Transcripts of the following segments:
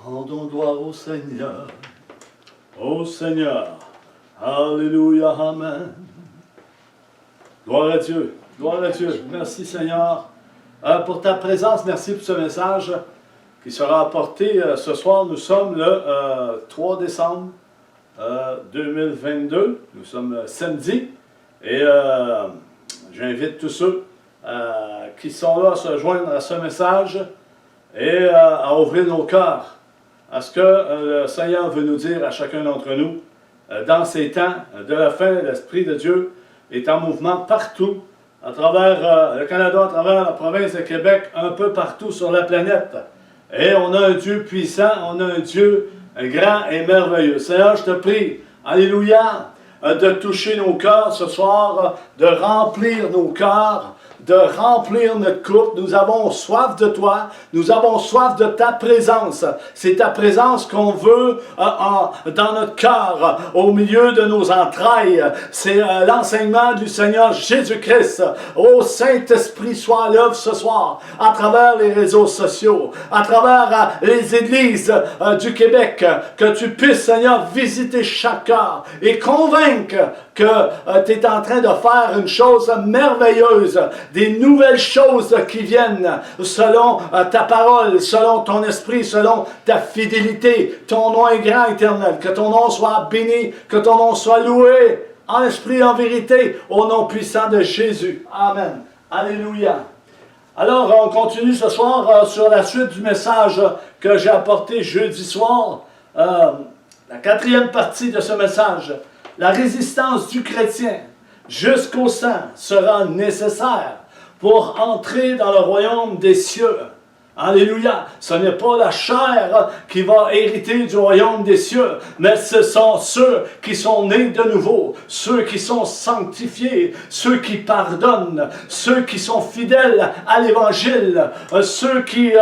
Rendons gloire au Seigneur. Au Seigneur. Alléluia, Amen. Gloire à Dieu. Gloire à Dieu. Merci Seigneur pour ta présence. Merci pour ce message qui sera apporté ce soir. Nous sommes le 3 décembre 2022. Nous sommes samedi. Et j'invite tous ceux qui sont là à se joindre à ce message et à ouvrir nos cœurs à ce que le Seigneur veut nous dire à chacun d'entre nous. Dans ces temps de la fin, l'Esprit de Dieu est en mouvement partout, à travers le Canada, à travers la province de Québec, un peu partout sur la planète. Et on a un Dieu puissant, on a un Dieu grand et merveilleux. Seigneur, je te prie, alléluia, de toucher nos cœurs ce soir, de remplir nos cœurs, de remplir notre coupe. Nous avons soif de toi, nous avons soif de ta présence. C'est ta présence qu'on veut dans notre cœur, au milieu de nos entrailles. C'est l'enseignement du Seigneur Jésus-Christ. Ô Saint-Esprit, sois à l'œuvre ce soir, à travers les réseaux sociaux, à travers les églises du Québec, que tu puisses, Seigneur, visiter chaque cœur et convaincre que tu es en train de faire une chose merveilleuse, des nouvelles choses qui viennent selon ta parole, selon ton esprit, selon ta fidélité. Ton nom est grand, éternel. Que ton nom soit béni, que ton nom soit loué en esprit et en vérité, au nom puissant de Jésus. Amen. Alléluia. Alors, on continue ce soir sur la suite du message que j'ai apporté jeudi soir. La quatrième partie de ce message. La résistance du chrétien jusqu'au sang sera nécessaire pour entrer dans le royaume des cieux. Alléluia! Ce n'est pas la chair qui va hériter du royaume des cieux, mais ce sont ceux qui sont nés de nouveau, ceux qui sont sanctifiés, ceux qui pardonnent, ceux qui sont fidèles à l'Évangile, ceux qui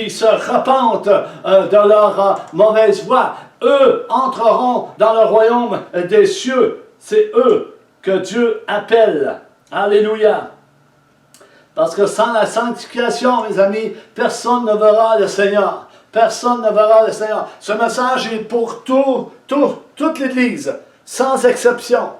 se repentent de leur mauvaise voie. Eux entreront dans le royaume des cieux. C'est eux que Dieu appelle. Alléluia! Parce que sans la sanctification, mes amis, personne ne verra le Seigneur. Personne ne verra le Seigneur. Ce message est pour toute l'Église, sans exception.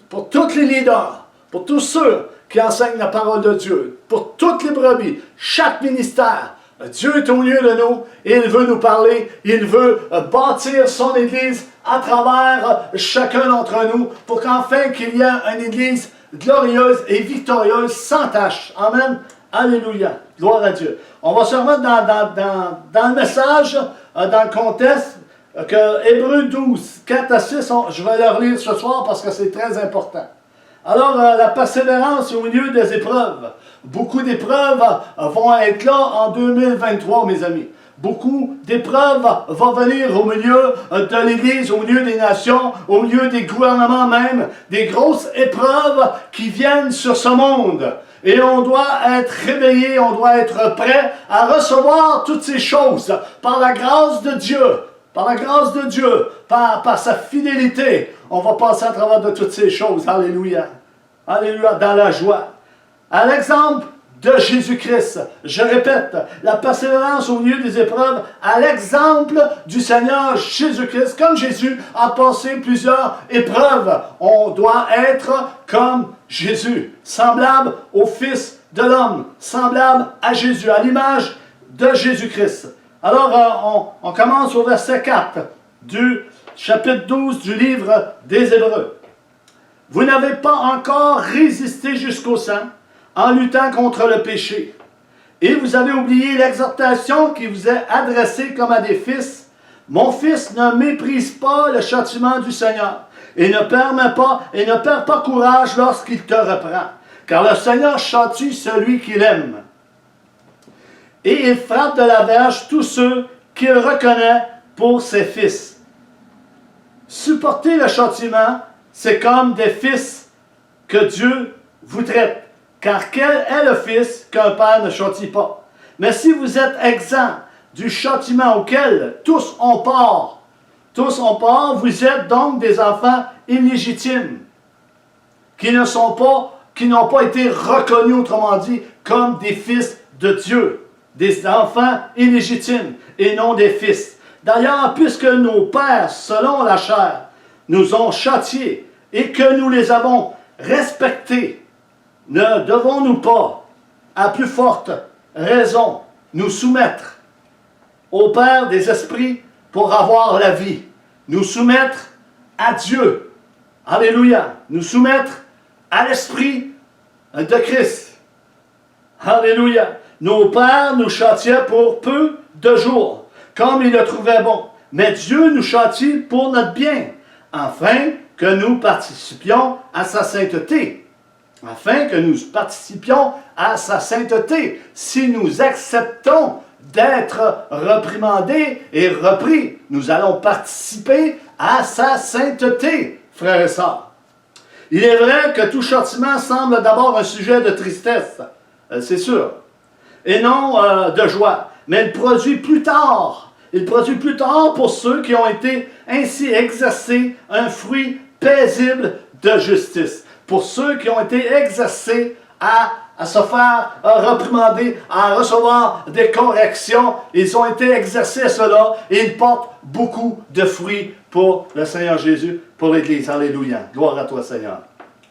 Pour tous les leaders, pour tous ceux qui enseignent la parole de Dieu, pour toutes les brebis, chaque ministère. Dieu est au milieu de nous et il veut nous parler, il veut bâtir son Église à travers chacun d'entre nous pour qu'enfin qu'il y ait une Église glorieuse et victorieuse sans tache. Amen. Alléluia. Gloire à Dieu. On va se remettre dans le message, dans le contexte que Hébreux 12, 4 à 6, je vais le relire ce soir parce que c'est très important. Alors, la persévérance au milieu des épreuves. Beaucoup d'épreuves vont être là en 2023, mes amis. Beaucoup d'épreuves vont venir au milieu de l'Église, au milieu des nations, au milieu des gouvernements même. Des grosses épreuves qui viennent sur ce monde. Et on doit être réveillé, on doit être prêt à recevoir toutes ces choses par la grâce de Dieu. Par la grâce de Dieu, par sa fidélité, on va passer à travers de toutes ces choses. Alléluia. Alléluia, dans la joie. À l'exemple de Jésus-Christ, je répète, la persévérance au milieu des épreuves, à l'exemple du Seigneur Jésus-Christ, comme Jésus a passé plusieurs épreuves, on doit être comme Jésus, semblable au Fils de l'homme, semblable à Jésus, à l'image de Jésus-Christ. Alors, on commence au verset 4 du chapitre 12 du livre des Hébreux. Vous n'avez pas encore résisté jusqu'au sang en luttant contre le péché. Et vous avez oublié l'exhortation qui vous est adressée comme à des fils. Mon fils, ne méprise pas le châtiment du Seigneur et ne perds pas courage lorsqu'il te reprend. Car le Seigneur châtie celui qu'il aime. Et il frappe de la verge tous ceux qu'il reconnaît pour ses fils. Supporter le châtiment, c'est comme des fils que Dieu vous traite. Car quel est le fils qu'un père ne châtie pas? Mais si vous êtes exempt du châtiment auquel tous ont part, vous êtes donc des enfants illégitimes, qui n'ont pas été reconnus, autrement dit, comme des fils de Dieu. Des enfants illégitimes et non des fils. D'ailleurs, puisque nos pères, selon la chair, nous ont châtiés et que nous les avons respectés, ne devons-nous pas, à plus forte raison, nous soumettre au Père des esprits pour avoir la vie, nous soumettre à Dieu, alléluia, nous soumettre à l'Esprit de Christ, alléluia. Nos pères nous châtiaient pour peu de jours, comme ils le trouvaient bon, mais Dieu nous châtie pour notre bien, afin que nous participions à sa sainteté. Afin que nous participions à sa sainteté. Si nous acceptons d'être reprimandés et repris, nous allons participer à sa sainteté, frères et sœurs. Il est vrai que tout châtiment semble d'abord un sujet de tristesse, c'est sûr, et non de joie, mais il produit plus tard pour ceux qui ont été ainsi exercés un fruit paisible de justice. Pour ceux qui ont été exercés à se faire reprimander, à recevoir des corrections, ils ont été exercés à cela et ils portent beaucoup de fruits pour le Seigneur Jésus, pour l'Église. Alléluia. Gloire à toi, Seigneur.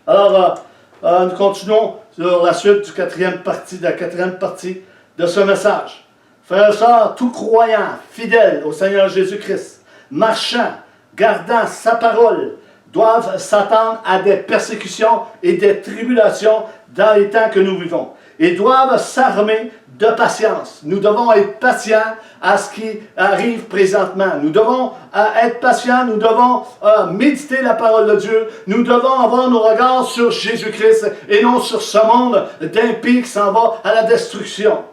Alors, nous continuons sur la suite de la quatrième partie de ce message. Frères et sœurs, tout croyant, fidèle au Seigneur Jésus-Christ, marchant, gardant sa parole, doivent s'attendre à des persécutions et des tribulations dans les temps que nous vivons. Ils doivent s'armer de patience. Nous devons être patients à ce qui arrive présentement. Nous devons être patients, nous devons méditer la parole de Dieu. Nous devons avoir nos regards sur Jésus-Christ et non sur ce monde d'impies qui s'en va à la destruction.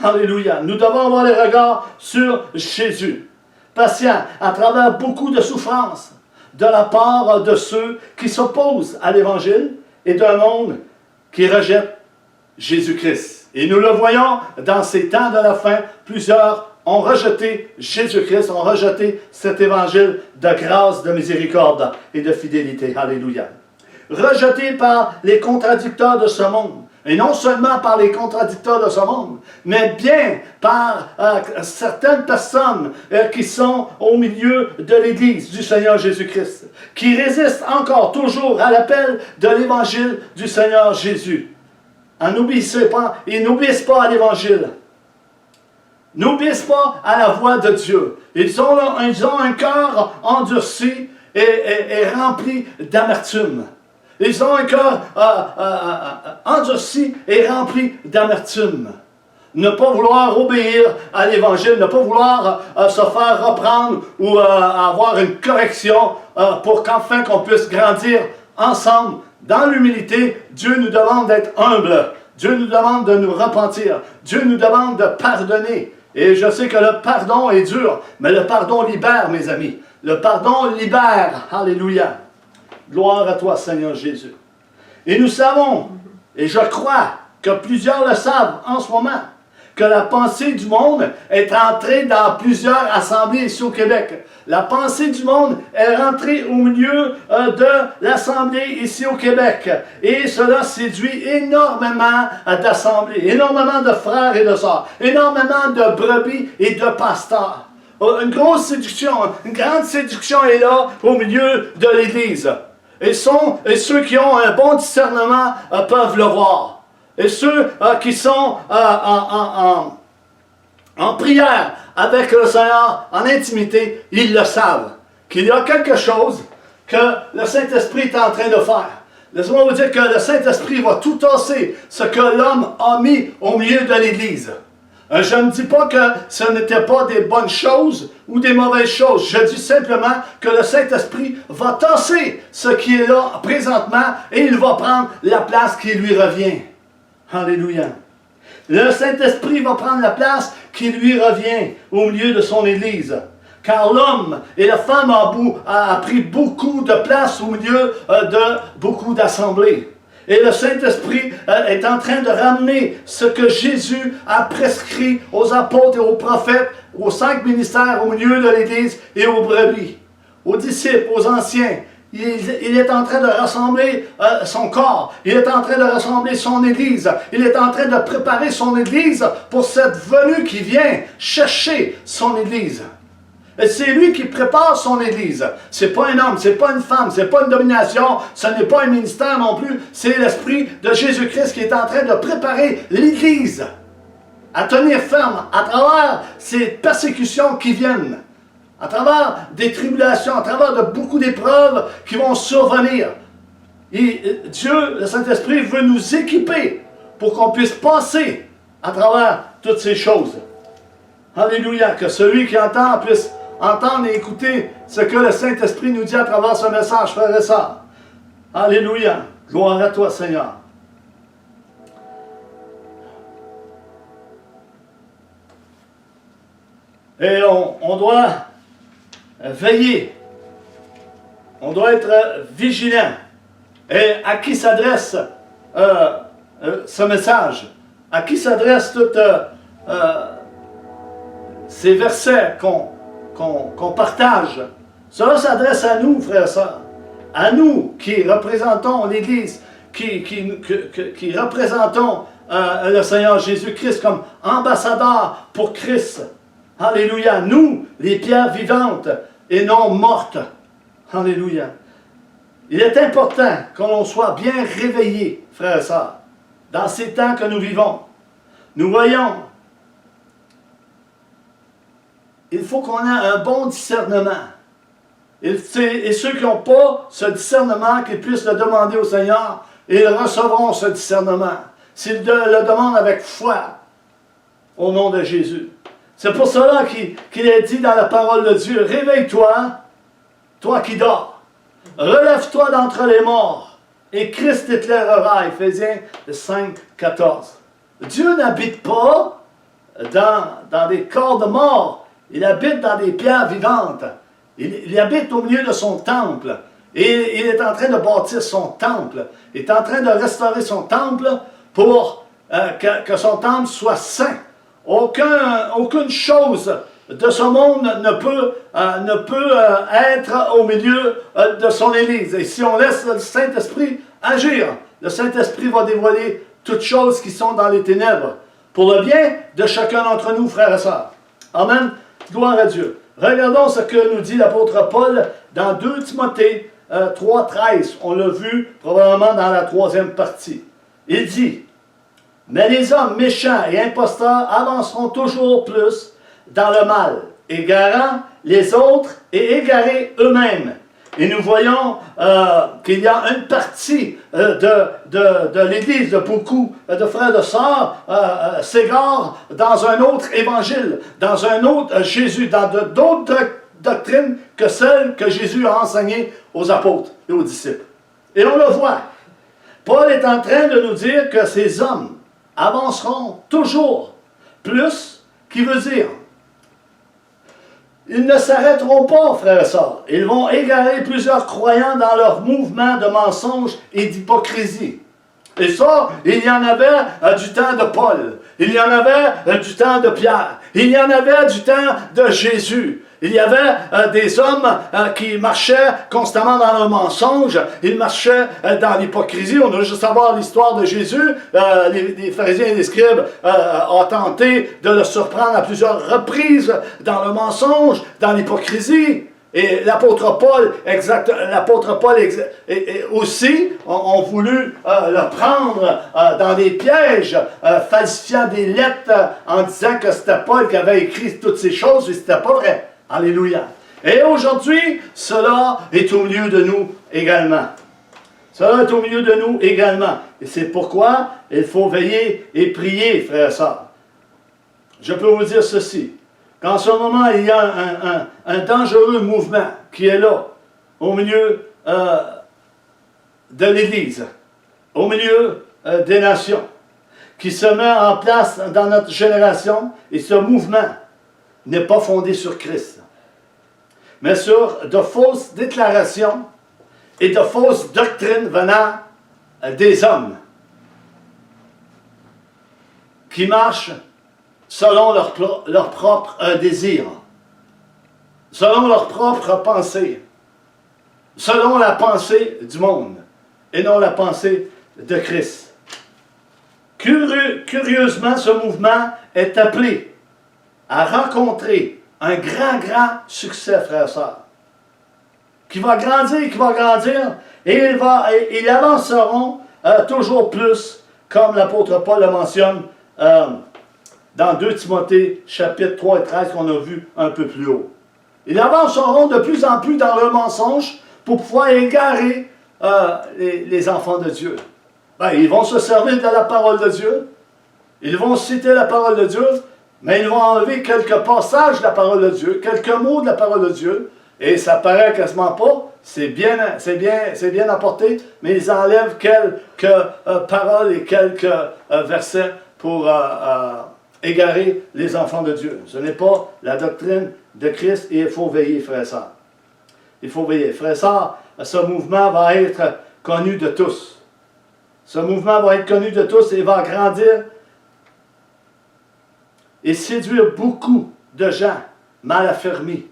Alléluia. Nous devons avoir les regards sur Jésus. Patients à travers beaucoup de souffrances de la part de ceux qui s'opposent à l'Évangile et d'un monde qui rejette Jésus-Christ. Et nous le voyons dans ces temps de la fin, plusieurs ont rejeté Jésus-Christ, ont rejeté cet Évangile de grâce, de miséricorde et de fidélité. Alléluia. Rejetés par les contradicteurs de ce monde. Et non seulement par les contradicteurs de ce monde, mais bien par certaines personnes qui sont au milieu de l'Église du Seigneur Jésus-Christ, qui résistent encore toujours à l'appel de l'Évangile du Seigneur Jésus. Ils n'obéissent pas à l'Évangile. N'obéissent pas à la voix de Dieu. Ils ont un cœur endurci et rempli d'amertume. Ils ont un cœur endurci et rempli d'amertume. Ne pas vouloir obéir à l'Évangile, ne pas vouloir se faire reprendre ou avoir une correction pour qu'enfin qu'on puisse grandir ensemble dans l'humilité. Dieu nous demande d'être humbles. Dieu nous demande de nous repentir. Dieu nous demande de pardonner. Et je sais que le pardon est dur, mais le pardon libère, mes amis. Le pardon libère. Alléluia. Gloire à toi, Seigneur Jésus. Et nous savons, et je crois que plusieurs le savent en ce moment, que la pensée du monde est entrée dans plusieurs assemblées ici au Québec. La pensée du monde est rentrée au milieu de l'assemblée ici au Québec. Et cela séduit énormément d'assemblées, énormément de frères et de sœurs, énormément de brebis et de pasteurs. Une grosse séduction, une grande séduction est là au milieu de l'Église. Et ceux qui ont un bon discernement peuvent le voir. Et ceux qui sont en prière avec le Seigneur, en intimité, ils le savent. Qu'il y a quelque chose que le Saint-Esprit est en train de faire. Laissez-moi vous dire que le Saint-Esprit va tout tasser ce que l'homme a mis au milieu de l'Église. Je ne dis pas que ce n'était pas des bonnes choses ou des mauvaises choses. Je dis simplement que le Saint-Esprit va tasser ce qui est là présentement et il va prendre la place qui lui revient. Alléluia. Le Saint-Esprit va prendre la place qui lui revient au milieu de son Église. Car l'homme et la femme a pris beaucoup de place au milieu de beaucoup d'assemblées. Et le Saint-Esprit est en train de ramener ce que Jésus a prescrit aux apôtres et aux prophètes, aux 5 ministères au milieu de l'Église et aux brebis, aux disciples, aux anciens. Il est en train de rassembler son corps. Il est en train de rassembler son Église. Il est en train de préparer son Église pour cette venue qui vient chercher son Église. C'est lui qui prépare son Église. Ce n'est pas un homme, ce n'est pas une femme, ce n'est pas une domination, ce n'est pas un ministère non plus. C'est l'Esprit de Jésus-Christ qui est en train de préparer l'Église à tenir ferme à travers ces persécutions qui viennent, à travers des tribulations, à travers de beaucoup d'épreuves qui vont survenir. Et Dieu, le Saint-Esprit, veut nous équiper pour qu'on puisse passer à travers toutes ces choses. Alléluia, que celui qui entend puisse entendre et écouter ce que le Saint-Esprit nous dit à travers ce message, frères et sœurs. Alléluia, gloire à toi, Seigneur. Et on doit veiller, on doit être vigilant. Et à qui s'adresse ce message? À qui s'adressent tous ces versets qu'on partage? Cela s'adresse à nous, frères et sœurs. À nous qui représentons l'Église, qui représentons le Seigneur Jésus-Christ comme ambassadeur pour Christ. Alléluia. Nous, les pierres vivantes et non mortes. Alléluia. Il est important que l'on soit bien réveillés, frères et sœurs, dans ces temps que nous vivons. Nous voyons, il faut qu'on ait un bon discernement. Et ceux qui n'ont pas ce discernement, qu'ils puissent le demander au Seigneur, et ils recevront ce discernement. S'ils le demandent avec foi, au nom de Jésus. C'est pour cela qu'il est dit dans la parole de Dieu, « Réveille-toi, toi qui dors. Relève-toi d'entre les morts, et Christ t'éclairera. » Éphésiens 5, 14. Dieu n'habite pas dans des corps de mort. Il habite dans des pierres vivantes. Il habite au milieu de son temple. Et il est en train de bâtir son temple. Il est en train de restaurer son temple pour que son temple soit saint. Aucune chose de ce monde ne peut être au milieu de son Église. Et si on laisse le Saint-Esprit agir, le Saint-Esprit va dévoiler toutes choses qui sont dans les ténèbres, pour le bien de chacun d'entre nous, frères et sœurs. Amen. Gloire à Dieu. Regardons ce que nous dit l'apôtre Paul dans 2 Timothée 3,13. On l'a vu probablement dans la 3e partie. Il dit, « Mais les hommes méchants et imposteurs avanceront toujours plus dans le mal, égarant les autres et égarés eux-mêmes. » Et nous voyons qu'il y a une partie de l'Église, de beaucoup de frères et de sœurs, s'égarent dans un autre évangile, dans un autre Jésus, dans d'autres doctrines que celles que Jésus a enseignées aux apôtres et aux disciples. Et on le voit. Paul est en train de nous dire que ces hommes avanceront toujours plus, qui veut dire ils ne s'arrêteront pas, frères et sœurs. Ils vont égarer plusieurs croyants dans leur mouvement de mensonge et d'hypocrisie. Et ça, il y en avait du temps de Paul. Il y en avait du temps de Pierre. Il y en avait du temps de Jésus. Il y avait des hommes qui marchaient constamment dans le mensonge. Ils marchaient dans l'hypocrisie. On a juste savoir l'histoire de Jésus. Les pharisiens et les scribes ont tenté de le surprendre à plusieurs reprises dans le mensonge, dans l'hypocrisie. Et l'apôtre Paul, aussi, ont voulu le prendre dans des pièges, falsifiant des lettres en disant que c'était Paul qui avait écrit toutes ces choses, et ce n'était pas vrai. Alléluia. Et aujourd'hui, cela est au milieu de nous également. Cela est au milieu de nous également. Et c'est pourquoi il faut veiller et prier, frères et sœurs. Je peux vous dire ceci. Qu'en ce moment, il y a un dangereux mouvement qui est là, au milieu de l'Église, au milieu des nations, qui se met en place dans notre génération, et ce mouvement n'est pas fondé sur Christ, mais sur de fausses déclarations et de fausses doctrines venant des hommes qui marchent selon leur propre désir, selon leur propre pensée, selon la pensée du monde, et non la pensée de Christ. Curieusement, ce mouvement est appelé à rencontrer un grand, grand succès, frères et sœurs. Qui va grandir, et ils avanceront toujours plus, comme l'apôtre Paul le mentionne dans 2 Timothée, chapitre 3 et 13, qu'on a vu un peu plus haut. Ils avanceront de plus en plus dans leur mensonge pour pouvoir égarer les enfants de Dieu. Ben, ils vont se servir de la parole de Dieu, ils vont citer la parole de Dieu, mais ils vont enlever quelques passages de la parole de Dieu, quelques mots de la parole de Dieu, et ça paraît quasiment pas, c'est bien apporté, mais ils enlèvent quelques paroles et quelques versets pour égarer les enfants de Dieu. Ce n'est pas la doctrine de Christ et il faut veiller, frères et sœurs. Il faut veiller. Frères et sœurs, ce mouvement va être connu de tous. Ce mouvement va être connu de tous et va grandir et séduire beaucoup de gens mal affermis.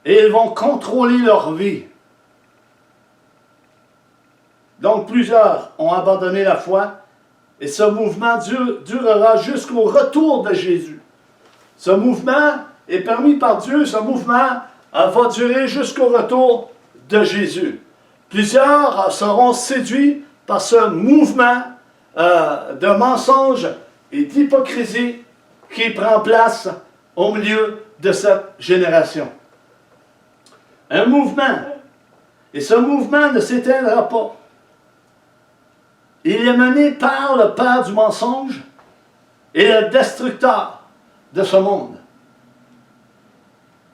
Et ils vont contrôler leur vie. Donc plusieurs ont abandonné la foi et ce mouvement durera jusqu'au retour de Jésus. Ce mouvement est permis par Dieu, ce mouvement va durer jusqu'au retour de Jésus. Plusieurs seront séduits par ce mouvement de mensonge et d'hypocrisie qui prend place au milieu de cette génération. Un mouvement, et ce mouvement ne s'éteindra pas. Il est mené par le père du mensonge et le destructeur de ce monde.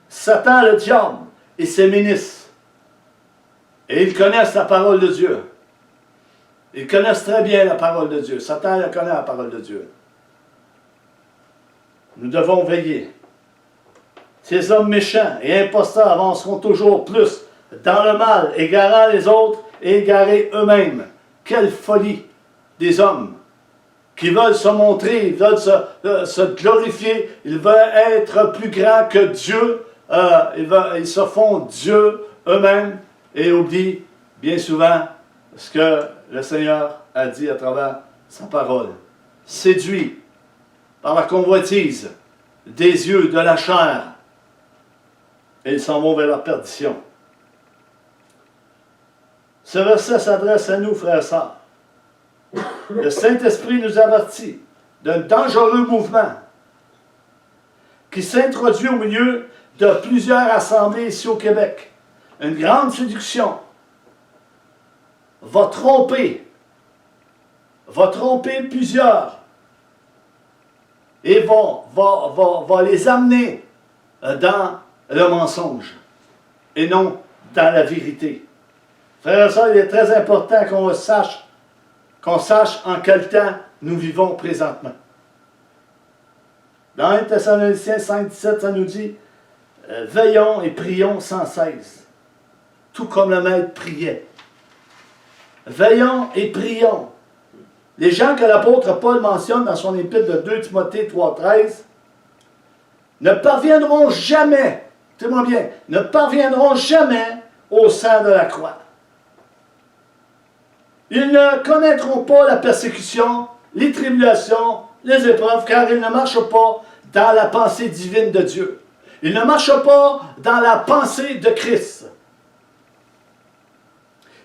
Satan, le diable, et ses ministres. Et ils connaissent la parole de Dieu. Ils connaissent très bien la parole de Dieu. Satan connaît la parole de Dieu. Nous devons veiller. Ces hommes méchants et imposteurs avanceront toujours plus dans le mal, égarant les autres et égarés eux-mêmes. Quelle folie des hommes qui veulent se montrer, ils veulent se glorifier, ils veulent être plus grands que Dieu, ils se font Dieu eux-mêmes et oublient bien souvent ce que le Seigneur a dit à travers sa parole. Séduits par la convoitise des yeux, de la chair, et ils s'en vont vers la perdition. Ce verset s'adresse à nous, frères et sœurs. Le Saint-Esprit nous avertit d'un dangereux mouvement qui s'introduit au milieu de plusieurs assemblées ici au Québec. Une grande séduction va tromper plusieurs et va les amener dans le mensonge et non dans la vérité. Frères et sœurs, il est très important qu'on sache en quel temps nous vivons présentement. Dans 1 Thessaloniciens 5,17, ça nous dit « Veillons et prions sans cesse, tout comme le Maître priait. » Veillons et prions. Les gens que l'apôtre Paul mentionne dans son épître de 2 Timothée 3,13 ne parviendront jamais, écoutez-moi bien, ne parviendront jamais au sang de la croix. Ils ne connaîtront pas la persécution, les tribulations, les épreuves, car ils ne marchent pas dans la pensée divine de Dieu. Ils ne marchent pas dans la pensée de Christ.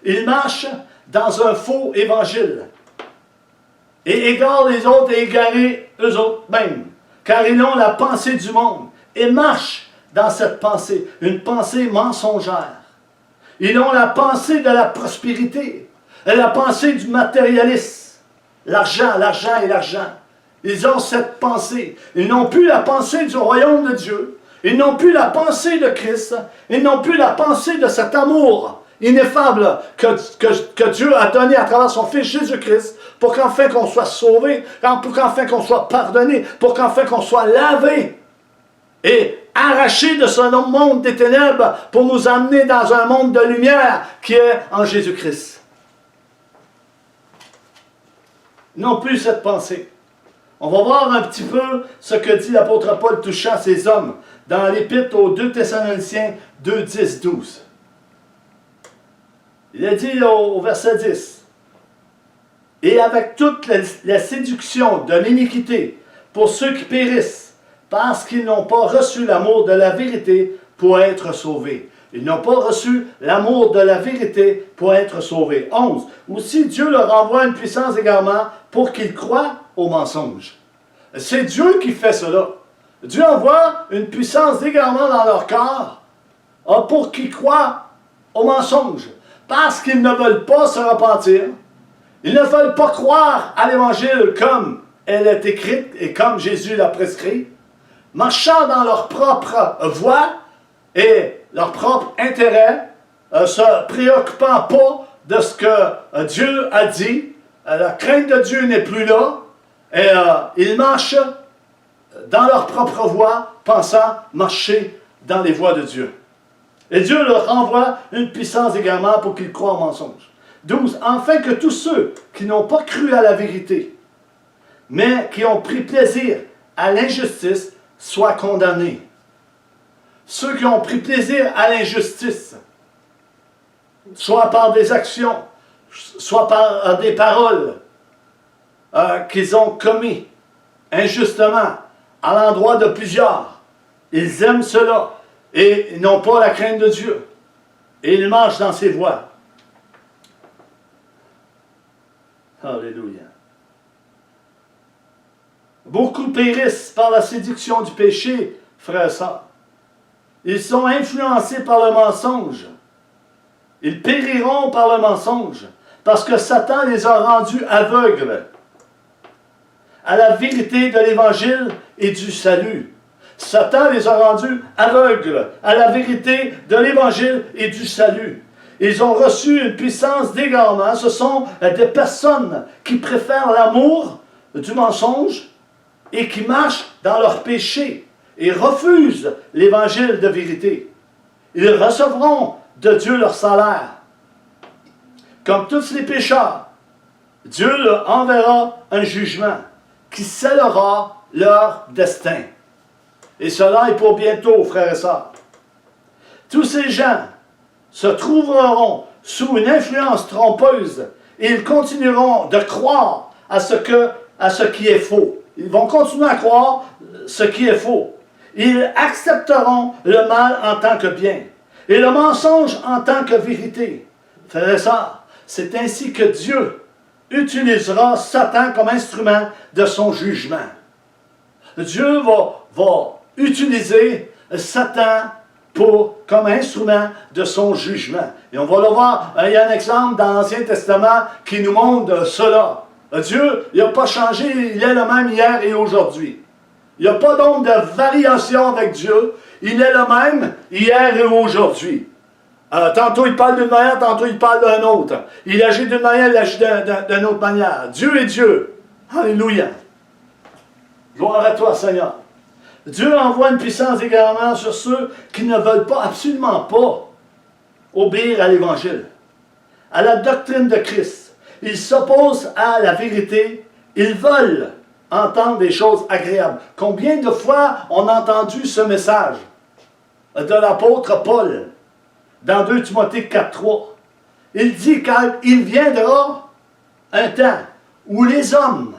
Ils marchent dans un faux évangile et égarent les autres et égarent eux autres mêmes, car ils ont la pensée du monde et marchent dans cette pensée, une pensée mensongère. Ils ont la pensée de la prospérité, et la pensée du matérialisme, l'argent, l'argent et l'argent. Ils ont cette pensée. Ils n'ont plus la pensée du royaume de Dieu. Ils n'ont plus la pensée de Christ. Ils n'ont plus la pensée de cet amour ineffable que Dieu a donné à travers son Fils Jésus-Christ pour qu'enfin qu'on soit sauvé, pour qu'enfin qu'on soit pardonné, pour qu'enfin qu'on soit lavé et arraché de ce monde des ténèbres pour nous amener dans un monde de lumière qui est en Jésus-Christ. Non plus cette pensée. On va voir un petit peu ce que dit l'apôtre Paul touchant ces hommes dans l'épître aux 2 Thessaloniciens 2, 10, 12. Il a dit au verset 10, « Et avec toute la séduction de l'iniquité pour ceux qui périssent, parce qu'ils n'ont pas reçu l'amour de la vérité pour être sauvés. Ils n'ont pas reçu l'amour de la vérité pour être sauvés. 11. Aussi, Dieu leur envoie une puissance d'égarement pour qu'ils croient au mensonge. C'est Dieu qui fait cela. Dieu envoie une puissance d'égarement dans leur corps pour qu'ils croient au mensonge. Parce qu'ils ne veulent pas se repentir. Ils ne veulent pas croire à l'Évangile comme elle est écrite et comme Jésus l'a prescrit. Marchant dans leur propre voie et leur propre intérêt, se préoccupant pas de ce que Dieu a dit, la crainte de Dieu n'est plus là, et ils marchent dans leur propre voie, pensant marcher dans les voies de Dieu. Et Dieu leur envoie une puissance également pour qu'ils croient au mensonge. 12. Afin que tous ceux qui n'ont pas cru à la vérité, mais qui ont pris plaisir à l'injustice, soient condamnés. Ceux qui ont pris plaisir à l'injustice, soit par des actions, soit par des paroles qu'ils ont commis injustement à l'endroit de plusieurs, ils aiment cela et n'ont pas la crainte de Dieu. Et ils marchent dans ses voies. Alléluia. Beaucoup périssent par la séduction du péché, frères et sœurs. Ils sont influencés par le mensonge. Ils périront par le mensonge, parce que Satan les a rendus aveugles à la vérité de l'Évangile et du salut. Satan les a rendus aveugles à la vérité de l'Évangile et du salut. Ils ont reçu une puissance d'égarement. Ce sont des personnes qui préfèrent l'amour du mensonge et qui marchent dans leur péché et refusent l'Évangile de vérité. Ils recevront de Dieu leur salaire. Comme tous les pécheurs, Dieu leur enverra un jugement qui scellera leur destin. Et cela est pour bientôt, frères et sœurs. Tous ces gens se trouveront sous une influence trompeuse et ils continueront de croire à ce qui est faux. Ils vont continuer à croire ce qui est faux. Ils accepteront le mal en tant que bien et le mensonge en tant que vérité. Frères et sœurs, c'est ainsi que Dieu utilisera Satan comme instrument de son jugement. Dieu va utiliser Satan comme instrument de son jugement. Et on va le voir, il y a un exemple dans l'Ancien Testament qui nous montre cela. Dieu, il n'a pas changé, il est le même hier et aujourd'hui. Il n'y a pas donc de variation avec Dieu. Il est le même hier et aujourd'hui. Tantôt il parle d'une manière, tantôt il parle d'une autre. Il agit d'une manière, il agit d'une autre manière. Dieu est Dieu. Alléluia. Gloire à toi, Seigneur. Dieu envoie une puissance également sur ceux qui ne veulent pas, absolument pas, obéir à l'Évangile, à la doctrine de Christ. Ils s'opposent à la vérité. Ils veulent entendre des choses agréables. Combien de fois on a entendu ce message de l'apôtre Paul dans 2 Timothée 4.3? Il dit qu'il viendra un temps où les hommes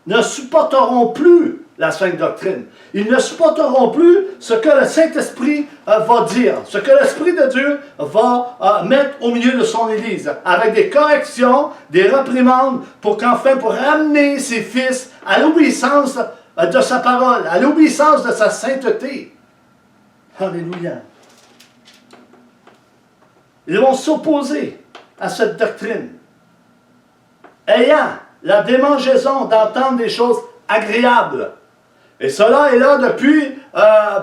ne supporteront plus la sainte doctrine. Ils ne supporteront plus ce que le Saint-Esprit va dire, ce que l'Esprit de Dieu va mettre au milieu de son Église, avec des corrections, des réprimandes, pour ramener ses fils à l'obéissance de sa parole, à l'obéissance de sa sainteté. Alléluia. Ils vont s'opposer à cette doctrine, ayant la démangeaison d'entendre des choses agréables. Et cela est là depuis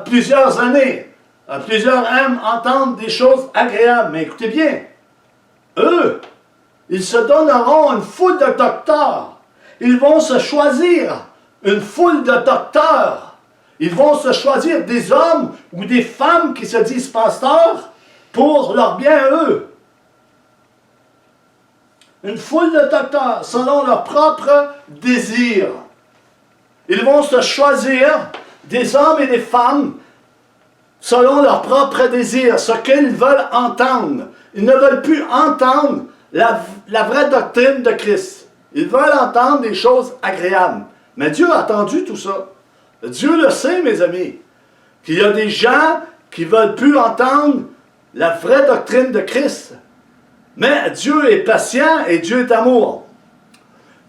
plusieurs années. Plusieurs aiment entendre des choses agréables. Mais écoutez bien, eux, ils se donneront une foule de docteurs. Ils vont se choisir une foule de docteurs. Ils vont se choisir des hommes ou des femmes qui se disent pasteurs pour leur bien à eux. Une foule de docteurs selon leur propre désir. Ils vont se choisir des hommes et des femmes selon leur propre désir, ce qu'ils veulent entendre. Ils ne veulent plus entendre la vraie doctrine de Christ. Ils veulent entendre des choses agréables. Mais Dieu a entendu tout ça. Dieu le sait, mes amis, qu'il y a des gens qui ne veulent plus entendre la vraie doctrine de Christ. Mais Dieu est patient et Dieu est amour.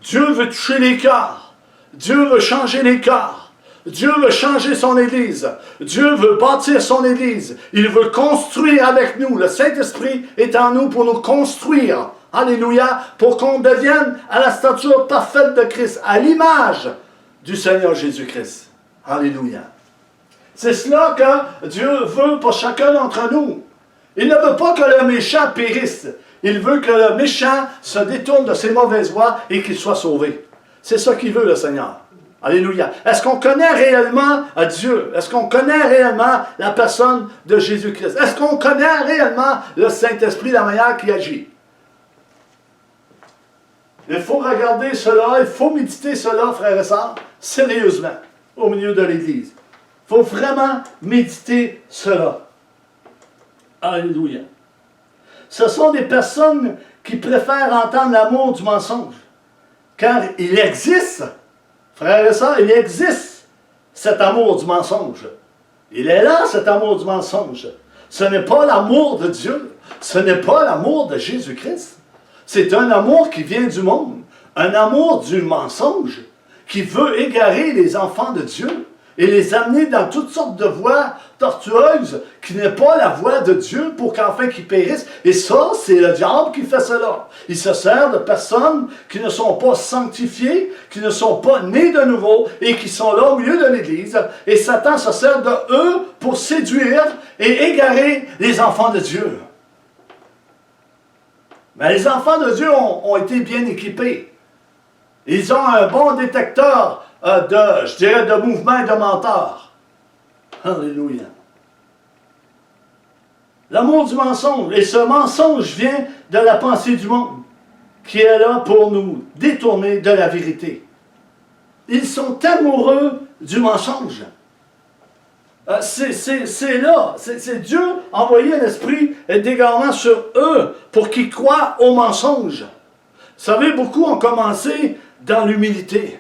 Dieu veut toucher les cœurs. Dieu veut changer les cœurs. Dieu veut changer son Église. Dieu veut bâtir son Église. Il veut construire avec nous. Le Saint-Esprit est en nous pour nous construire. Alléluia. Pour qu'on devienne à la stature parfaite de Christ, à l'image du Seigneur Jésus-Christ. Alléluia. C'est cela que Dieu veut pour chacun d'entre nous. Il ne veut pas que le méchant périsse. Il veut que le méchant se détourne de ses mauvaises voies et qu'il soit sauvé. C'est ça qu'il veut, le Seigneur. Alléluia. Est-ce qu'on connaît réellement Dieu? Est-ce qu'on connaît réellement la personne de Jésus-Christ? Est-ce qu'on connaît réellement le Saint-Esprit, la manière qui agit? Il faut regarder cela, il faut méditer cela, frères et sœurs, sérieusement, au milieu de l'Église. Il faut vraiment méditer cela. Alléluia. Ce sont des personnes qui préfèrent entendre l'amour du mensonge. Car il existe, frères et sœurs, il existe cet amour du mensonge. Il est là, cet amour du mensonge. Ce n'est pas l'amour de Dieu. Ce n'est pas l'amour de Jésus-Christ. C'est un amour qui vient du monde. Un amour du mensonge qui veut égarer les enfants de Dieu et les amener dans toutes sortes de voies tortueuses qui n'est pas la voie de Dieu pour qu'enfin qu'ils périssent. Et ça, c'est le diable qui fait cela. Il se sert de personnes qui ne sont pas sanctifiées, qui ne sont pas nées de nouveau et qui sont là au milieu de l'Église. Et Satan se sert de eux pour séduire et égarer les enfants de Dieu. Mais les enfants de Dieu ont été bien équipés. Ils ont un bon détecteur de mouvements et de menteurs. Alléluia. L'amour du mensonge. Et ce mensonge vient de la pensée du monde, qui est là pour nous détourner de la vérité. Ils sont amoureux du mensonge. C'est là. C'est Dieu a envoyé un esprit d'égarement sur eux pour qu'ils croient au mensonge. Vous savez, beaucoup ont commencé dans l'humilité.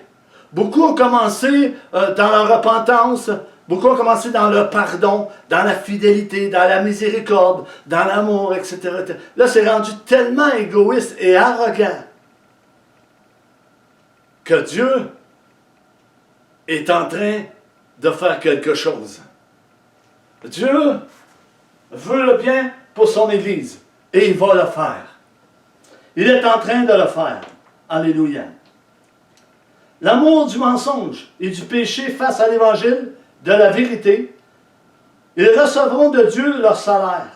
Beaucoup ont commencé dans la repentance. Beaucoup ont commencé dans le pardon, dans la fidélité, dans la miséricorde, dans l'amour, etc. Là, c'est rendu tellement égoïste et arrogant que Dieu est en train de faire quelque chose. Dieu veut le bien pour son Église et il va le faire. Il est en train de le faire. Alléluia. L'amour du mensonge et du péché face à l'Évangile de la vérité, ils recevront de Dieu leur salaire,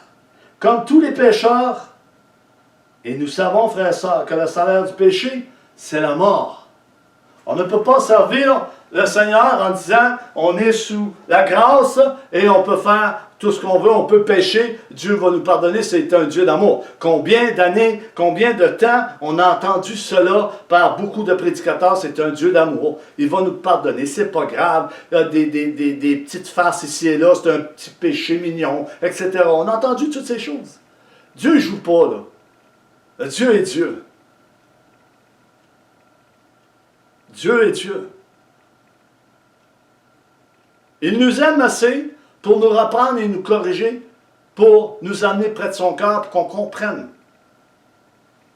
comme tous les pécheurs. Et nous savons, frères et sœurs, que le salaire du péché, c'est la mort. On ne peut pas servir le Seigneur en disant, on est sous la grâce et on peut faire tout ce qu'on veut, on peut pécher, Dieu va nous pardonner, c'est un Dieu d'amour. Combien d'années, combien de temps on a entendu cela par beaucoup de prédicateurs, c'est un Dieu d'amour. Il va nous pardonner, c'est pas grave, il y a des petites farces ici et là, c'est un petit péché mignon, etc. On a entendu toutes ces choses. Dieu ne joue pas là. Dieu est Dieu. Dieu est Dieu. Il nous aime assez pour nous reprendre et nous corriger, pour nous amener près de son cœur, pour qu'on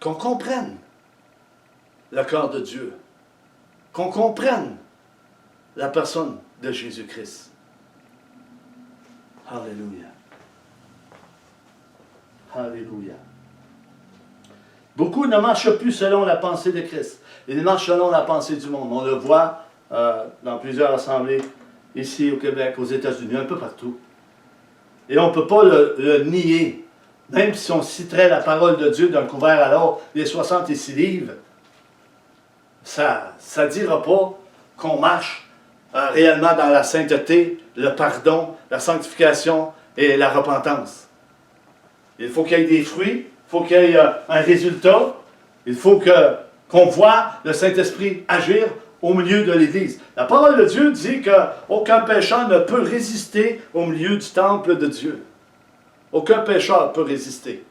comprenne le cœur de Dieu, qu'on comprenne la personne de Jésus-Christ. Alléluia. Alléluia. Beaucoup ne marchent plus selon la pensée de Christ. Ils marchent selon la pensée du monde. On le voit dans plusieurs assemblées, ici au Québec, aux États-Unis, un peu partout. Et on ne peut pas le nier. Même si on citerait la parole de Dieu d'un couvert à l'autre, les 66 livres, ça ne dira pas qu'on marche réellement dans la sainteté, le pardon, la sanctification et la repentance. Il faut qu'il y ait des fruits, il faut qu'il y ait un résultat, il faut qu'on voit le Saint-Esprit agir au milieu de l'Église. La parole de Dieu dit qu'aucun pécheur ne peut résister au milieu du temple de Dieu. Aucun pécheur peut résister.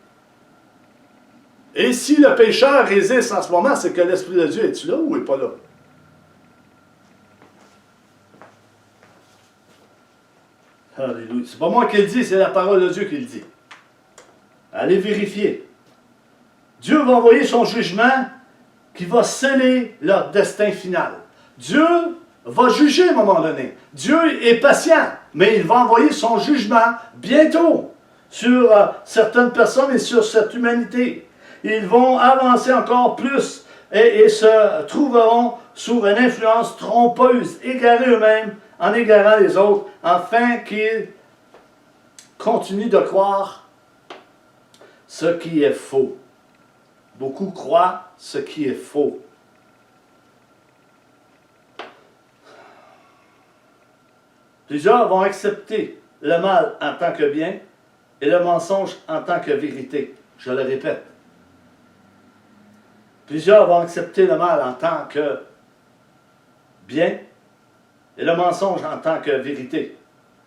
Et si le pécheur résiste en ce moment, c'est que l'Esprit de Dieu est-tu là ou n'est pas là? Alléluia. C'est pas moi qui le dis, c'est la parole de Dieu qui le dit. Allez vérifier. Dieu va envoyer son jugement qui va sceller leur destin final. Dieu va juger à un moment donné. Dieu est patient, mais il va envoyer son jugement bientôt sur certaines personnes et sur cette humanité. Ils vont avancer encore plus et se trouveront sous une influence trompeuse, égarer eux-mêmes en égarant les autres, afin qu'ils continuent de croire ce qui est faux. Beaucoup croient ce qui est faux. Plusieurs vont accepter le mal en tant que bien et le mensonge en tant que vérité. Je le répète. Plusieurs vont accepter le mal en tant que bien et le mensonge en tant que vérité.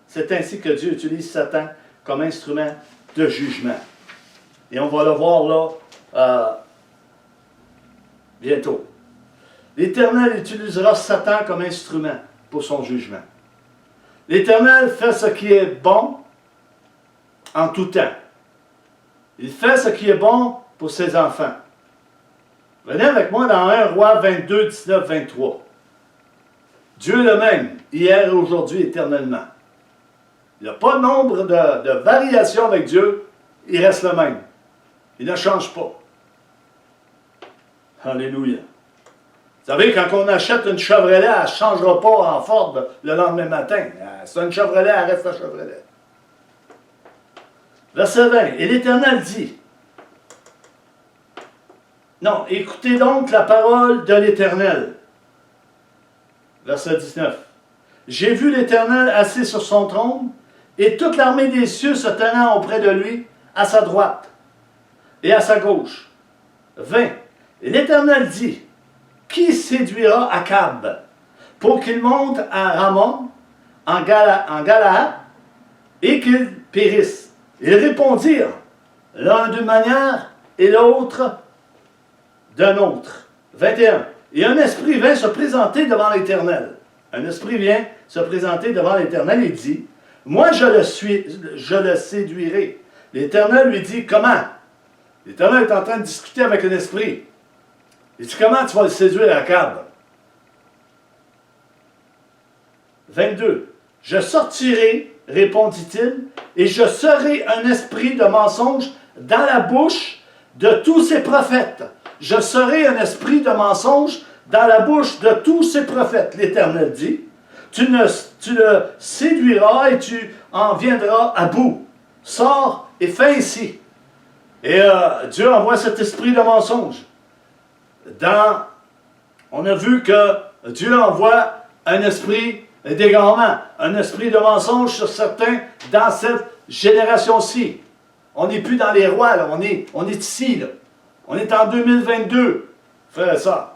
C'est ainsi que Dieu utilise Satan comme instrument de jugement. Et on va le voir là bientôt. L'Éternel utilisera Satan comme instrument pour son jugement. L'Éternel fait ce qui est bon en tout temps. Il fait ce qui est bon pour ses enfants. Venez avec moi dans 1 Roi 22, 19, 23. Dieu le même, hier et aujourd'hui, éternellement. Il n'y a pas de nombre de variations avec Dieu, il reste le même. Il ne change pas. Alléluia. Vous savez, quand on achète une Chevrolet, elle ne changera pas en Ford le lendemain matin. C'est une Chevrolet, elle reste la Chevrolet. Verset 20. Et l'Éternel dit, non, écoutez donc la parole de l'Éternel. Verset 19. J'ai vu l'Éternel assis sur son trône, et toute l'armée des cieux se tenant auprès de lui, à sa droite et à sa gauche. 20. Et l'Éternel dit, qui séduira Akab pour qu'il monte à Ramon, en Galaad, et qu'il périsse? Ils répondirent, l'un d'une manière et l'autre d'un autre. 21. Et un esprit vint se présenter devant l'Éternel. Un esprit vient se présenter devant l'Éternel et dit, moi je le séduirai. L'Éternel lui dit, comment? L'Éternel est en train de discuter avec un esprit. Il dit, comment tu vas le séduire, Akab? 22. Je sortirai, répondit-il, et je serai un esprit de mensonge dans la bouche de tous ces prophètes. Je serai un esprit de mensonge dans la bouche de tous ces prophètes. L'Éternel dit, tu le séduiras et tu en viendras à bout. Sors et fais ainsi. Et Dieu envoie cet esprit de mensonge. On a vu que Dieu envoie un esprit d'égarement, un esprit de mensonge sur certains dans cette génération-ci. On n'est plus dans les rois, là. On est ici. Là. On est en 2022, frère et sœurs.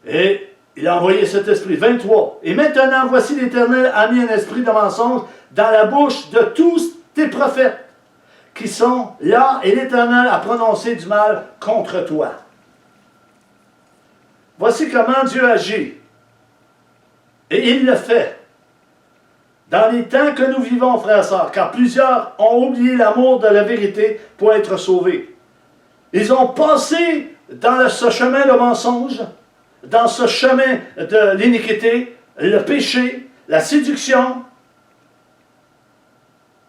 Et il a envoyé cet esprit. 23. Et maintenant, voici l'Éternel a mis un esprit de mensonge dans la bouche de tous tes prophètes qui sont là, et l'Éternel a prononcé du mal contre toi. Voici comment Dieu agit. Et il le fait. Dans les temps que nous vivons, frères et sœurs, car plusieurs ont oublié l'amour de la vérité pour être sauvés. Ils ont passé dans ce chemin de mensonge, dans ce chemin de l'iniquité, le péché, la séduction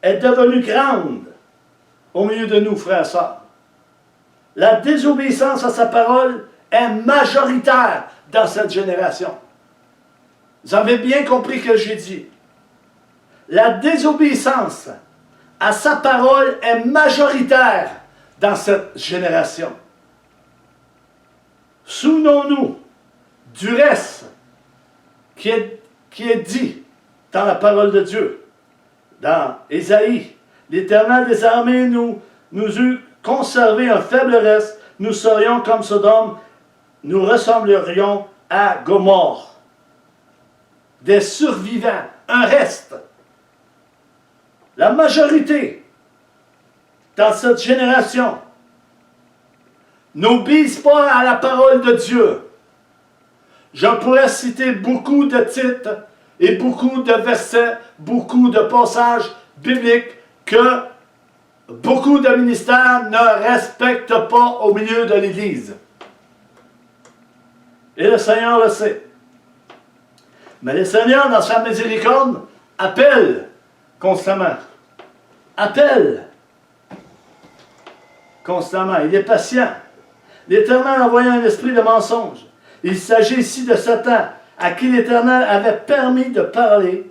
est devenue grande au milieu de nous, frères et sœurs. La désobéissance à sa parole est majoritaire dans cette génération. Vous avez bien compris ce que j'ai dit. La désobéissance à sa parole est majoritaire dans cette génération. Souvenons-nous du reste qui est dit dans la parole de Dieu. Dans Ésaïe, l'Éternel des armées nous eût conservé un faible reste, nous serions comme Sodome, nous ressemblerions à Gomorrhe. Des survivants, un reste. La majorité dans cette génération n'obéissent pas à la parole de Dieu. Je pourrais citer beaucoup de titres et beaucoup de versets, beaucoup de passages bibliques que beaucoup de ministères ne respectent pas au milieu de l'Église. Et le Seigneur le sait. Mais le Seigneur, dans sa miséricorde, appelle constamment. Appelle constamment. Il est patient. L'Éternel a envoyé un esprit de mensonge. Il s'agit ici de Satan, à qui l'Éternel avait permis de parler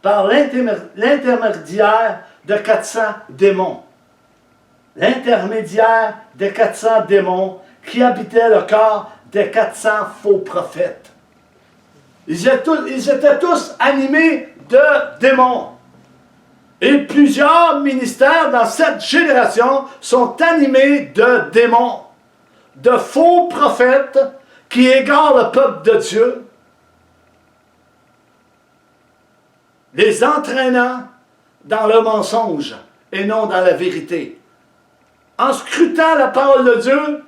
par l'intermédiaire de 400 démons. L'intermédiaire de 400 démons qui habitaient le corps des 400 faux prophètes. Ils étaient tous animés de démons. Et plusieurs ministères dans cette génération sont animés de démons, de faux prophètes qui égarent le peuple de Dieu, les entraînant dans le mensonge et non dans la vérité. En scrutant la parole de Dieu,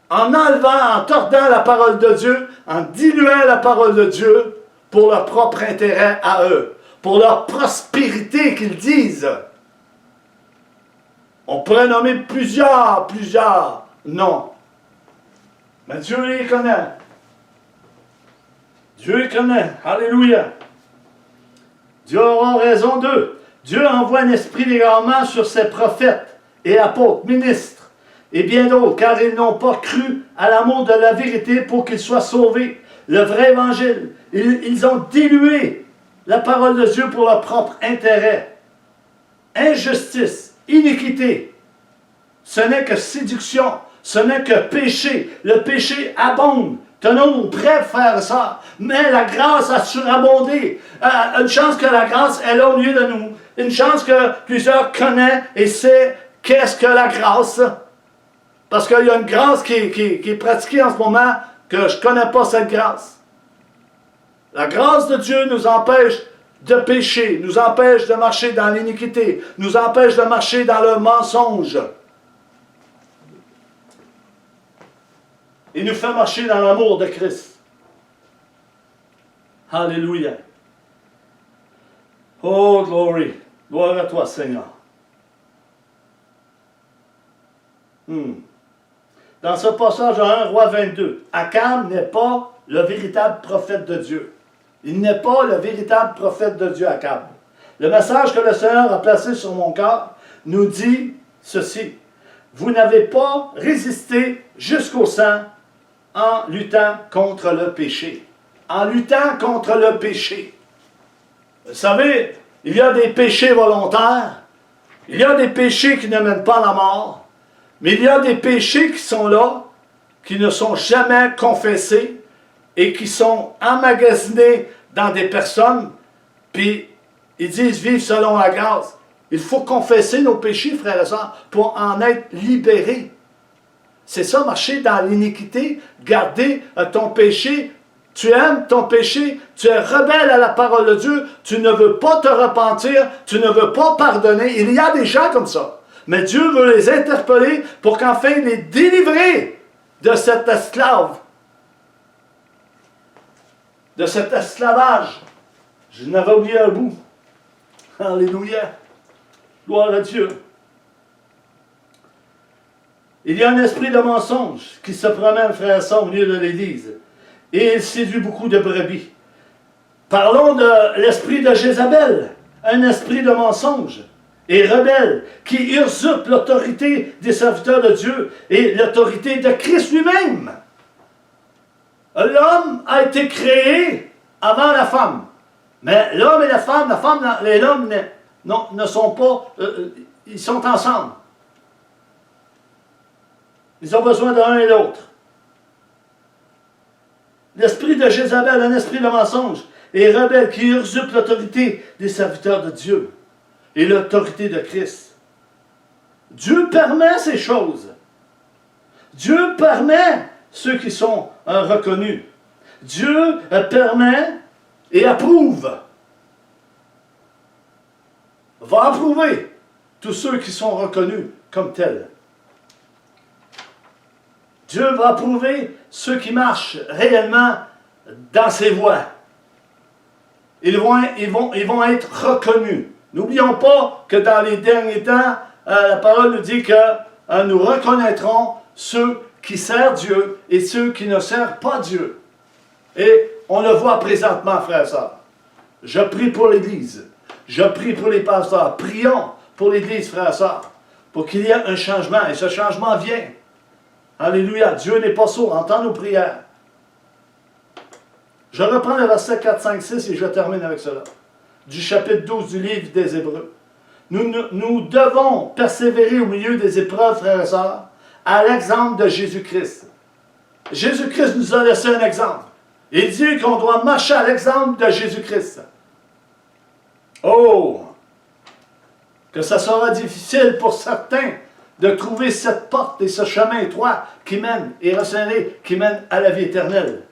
en enlevant, en tordant la parole de Dieu, en diluant la parole de Dieu pour leur propre intérêt à eux, pour leur prospérité qu'ils disent. On pourrait nommer plusieurs noms. Mais Dieu les connaît. Dieu les connaît. Alléluia. Dieu aura raison d'eux. Dieu envoie un esprit d'égarement sur ses prophètes et apôtres, ministres et bien d'autres, car ils n'ont pas cru à l'amour de la vérité pour qu'ils soient sauvés. Le vrai évangile. Ils ont dilué la parole de Dieu pour leur propre intérêt. Injustice, iniquité, ce n'est que séduction, ce n'est que péché. Le péché abonde. Tenons-nous prêts à faire ça. Mais la grâce a surabondé. Une chance que la grâce est là au milieu de nous. Une chance que plusieurs connaissent et savent qu'est-ce que la grâce. Parce qu'il y a une grâce qui est pratiquée en ce moment que je ne connais pas cette grâce. La grâce de Dieu nous empêche de pécher, nous empêche de marcher dans l'iniquité, nous empêche de marcher dans le mensonge. Il nous fait marcher dans l'amour de Christ. Alléluia. Oh, glory. Gloire à toi, Seigneur. Dans ce passage de 1 Roi 22, Akab n'est pas le véritable prophète de Dieu. Il n'est pas le véritable prophète de Dieu, Akab. Le message que le Seigneur a placé sur mon cœur nous dit ceci. Vous n'avez pas résisté jusqu'au sang en luttant contre le péché. En luttant contre le péché. Vous savez, il y a des péchés volontaires. Il y a des péchés qui ne mènent pas à la mort. Mais il y a des péchés qui sont là, qui ne sont jamais confessés et qui sont emmagasinés dans des personnes, puis ils disent vivre selon la grâce. Il faut confesser nos péchés, frères et sœurs, pour en être libérés. C'est ça, marcher dans l'iniquité, garder ton péché. Tu aimes ton péché, tu es rebelle à la parole de Dieu, tu ne veux pas te repentir, tu ne veux pas pardonner. Il y a des gens comme ça. Mais Dieu veut les interpeller pour qu'enfin les délivrer de cet esclave. De cet esclavage. Je n'avais oublié un bout. Alléluia. Gloire à Dieu. Il y a un esprit de mensonge qui se promène, frères et sœurs, au milieu de l'Église. Et il séduit beaucoup de brebis. Parlons de l'esprit de Jézabel. Un esprit de mensonge et rebelle, qui usurpe l'autorité des serviteurs de Dieu et l'autorité de Christ lui-même. L'homme a été créé avant la femme. Mais l'homme et la femme et l'homme ne sont pas, ils sont ensemble. Ils ont besoin de l'un et l'autre. L'esprit de Jézabel, un esprit de mensonge et rebelle qui usurpe l'autorité des serviteurs de Dieu et l'autorité de Christ. Dieu permet ces choses. Dieu permet ceux qui sont reconnus. Dieu permet et approuve. Va approuver tous ceux qui sont reconnus comme tels. Dieu va approuver ceux qui marchent réellement dans ses voies. ils vont être reconnus. N'oublions pas que dans les derniers temps, la parole nous dit que nous reconnaîtrons ceux qui servent Dieu et ceux qui ne servent pas Dieu. Et on le voit présentement, frères et sœurs. Je prie pour l'Église. Je prie pour les pasteurs. Prions pour l'Église, frères et sœurs, pour qu'il y ait un changement. Et ce changement vient. Alléluia. Dieu n'est pas sourd. Entend nos prières. Je reprends le verset 4, 5, 6 et je termine avec cela. Du chapitre 12 du livre des Hébreux. Nous devons persévérer au milieu des épreuves, frères et sœurs, à l'exemple de Jésus-Christ. Jésus-Christ nous a laissé un exemple. Il dit qu'on doit marcher à l'exemple de Jésus-Christ. Oh! Que ça sera difficile pour certains de trouver cette porte et ce chemin étroit qui mène, et resserré, qui mène à la vie éternelle.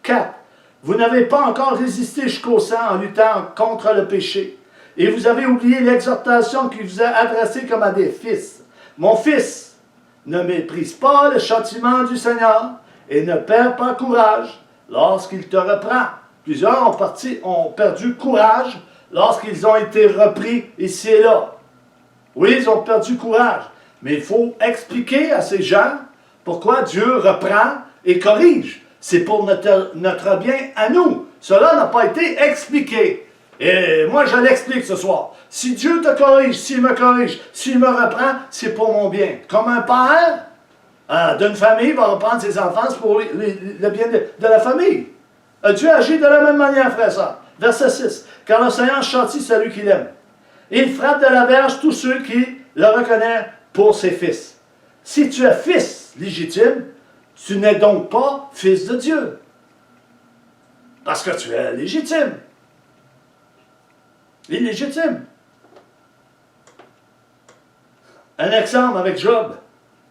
4. Vous n'avez pas encore résisté jusqu'au sang en luttant contre le péché. Et vous avez oublié l'exhortation qui vous a adressée comme à des fils. Mon fils, ne méprise pas le châtiment du Seigneur et ne perds pas courage lorsqu'il te reprend. Plusieurs ont perdu courage lorsqu'ils ont été repris ici et là. Oui, ils ont perdu courage. Mais il faut expliquer à ces gens pourquoi Dieu reprend et corrige. C'est pour notre bien à nous. Cela n'a pas été expliqué. Et moi, je l'explique ce soir. Si Dieu te corrige, s'il me corrige, s'il me reprend, c'est pour mon bien. Comme un père d'une famille va reprendre ses enfants, c'est pour le bien de la famille. Dieu agit de la même manière, frère et sœur. Verset 6. Car le Seigneur châtie celui qu'il aime. Il frappe de la verge tous ceux qui le reconnaissent pour ses fils. Si tu es fils légitime, tu n'es donc pas fils de Dieu. Parce que tu es légitime. Illégitime. Un exemple avec Job.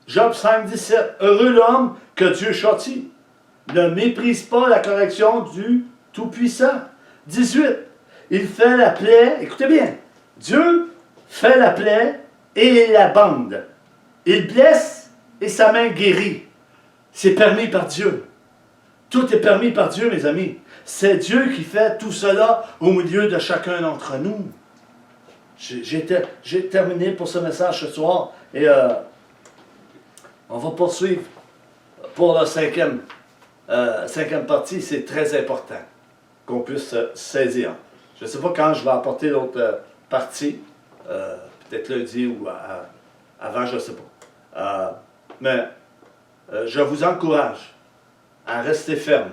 Job 5, 17. Heureux l'homme que Dieu châtie. Ne méprise pas la correction du Tout-Puissant. 18. Il fait la plaie. Écoutez bien. Dieu fait la plaie et la bande. Il blesse et sa main guérit. C'est permis par Dieu. Tout est permis par Dieu, mes amis. C'est Dieu qui fait tout cela au milieu de chacun d'entre nous. J'ai terminé pour ce message ce soir et on va poursuivre pour la cinquième partie. C'est très important qu'on puisse saisir. Je ne sais pas quand je vais apporter l'autre partie, peut-être lundi ou avant, je ne sais pas. Mais je vous encourage à rester ferme,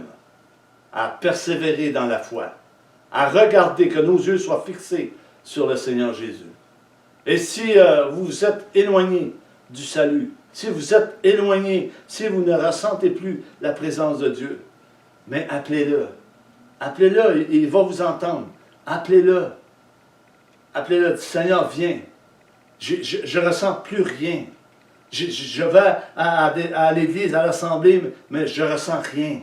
à persévérer dans la foi, à regarder, que nos yeux soient fixés sur le Seigneur Jésus. Et si vous vous êtes éloigné du salut, si vous êtes éloigné, si vous ne ressentez plus la présence de Dieu, mais appelez-le. Appelez-le, il va vous entendre. Appelez-le. Appelez-le, Seigneur, viens. Je ne ressens plus rien. Je vais à l'église, à l'assemblée, mais je ne ressens rien.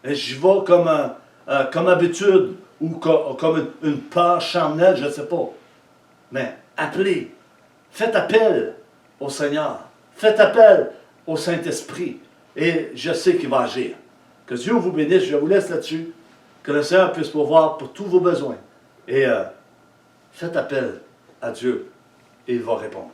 Et je vais comme habitude ou comme une peur charnelle, je ne sais pas. Mais appelez. Faites appel au Seigneur. Faites appel au Saint-Esprit. Et je sais qu'il va agir. Que Dieu vous bénisse. Je vous laisse là-dessus. Que le Seigneur puisse pourvoir pour tous vos besoins. Et faites appel à Dieu et il va répondre.